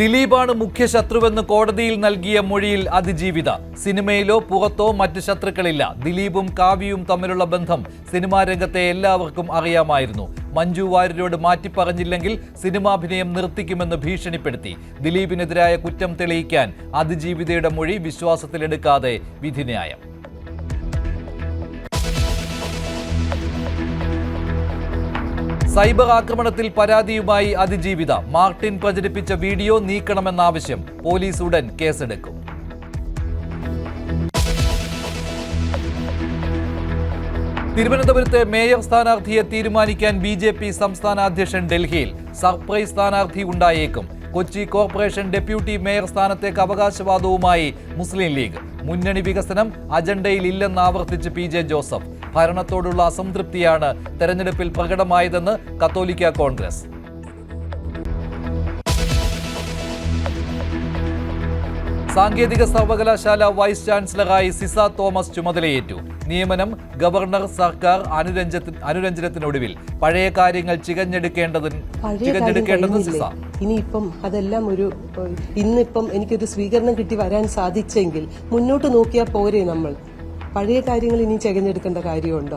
ദിലീപാണ് മുഖ്യ ശത്രുവെന്ന് കോടതിയിൽ നൽകിയ മൊഴിയിൽ അതിജീവിത. സിനിമയിലോ പുറത്തോ മറ്റ് ശത്രുക്കളില്ല. ദിലീപും കാവ്യയും തമ്മിലുള്ള ബന്ധം സിനിമാ രംഗത്തെ എല്ലാവർക്കും അറിയാമായിരുന്നു. മഞ്ജു വാര്യരോട് മാറ്റിപ്പറഞ്ഞില്ലെങ്കിൽ സിനിമാഭിനയം നിർത്തിക്കുമെന്ന് ഭീഷണിപ്പെടുത്തി. ദിലീപിനെതിരായ കുറ്റം തെളിയിക്കാൻ അതിജീവിതയുടെ മൊഴി വിശ്വാസത്തിലെടുക്കാതെ വിധിന്യായം. സൈബർ ആക്രമണത്തിൽ പരാതിയുമായി അതിജീവിത. മാർട്ടിൻ പ്രചരിപ്പിച്ച വീഡിയോ നീക്കണമെന്നാവശ്യം. പോലീസ് ഉടൻ കേസെടുക്കും. തിരുവനന്തപുരത്തെ മേയർ സ്ഥാനാർത്ഥിയെ തീരുമാനിക്കാൻ BJP സംസ്ഥാന അധ്യക്ഷൻ ഡൽഹിയിൽ. സർപ്രൈസ് സ്ഥാനാർത്ഥി ഉണ്ടായേക്കും. കൊച്ചി കോർപ്പറേഷൻ ഡെപ്യൂട്ടി മേയർ സ്ഥാനത്തേക്ക് അവകാശവാദവുമായി മുസ്ലിം ലീഗ്. മുന്നണി വികസനം അജണ്ടയിൽ ഇല്ലെന്ന് ആവർത്തിച്ച് PJ ജോസഫ്. ഭരണത്തോടുള്ള അസംതൃപ്തിയാണ് തെരഞ്ഞെടുപ്പിൽ പ്രകടമായതെന്ന് കത്തോലിക്ക കോൺഗ്രസ്. സാങ്കേതിക സർവകലാശാല വൈസ് ചാൻസലറായി സിസ തോമസ് ചുമതലയേറ്റു. നിയമനം ഗവർണർ സർക്കാർ അനുരഞ്ജനത്തിനൊടുവിൽ. പഴയ കാര്യങ്ങൾ ചികഞ്ഞെടുക്കേണ്ടത് സിസ. ഇനിയിപ്പം അതെല്ലാം ഇന്നിപ്പം എനിക്കൊരു സ്വീകരണം കിട്ടി വരാൻ സാധിച്ചെങ്കിൽ മുന്നോട്ട് നോക്കിയാൽ പോരെ. നമ്മൾ പഴയ കാര്യങ്ങൾ ഇനി ചികഞ്ഞെടുക്കേണ്ട കാര്യമുണ്ടോ?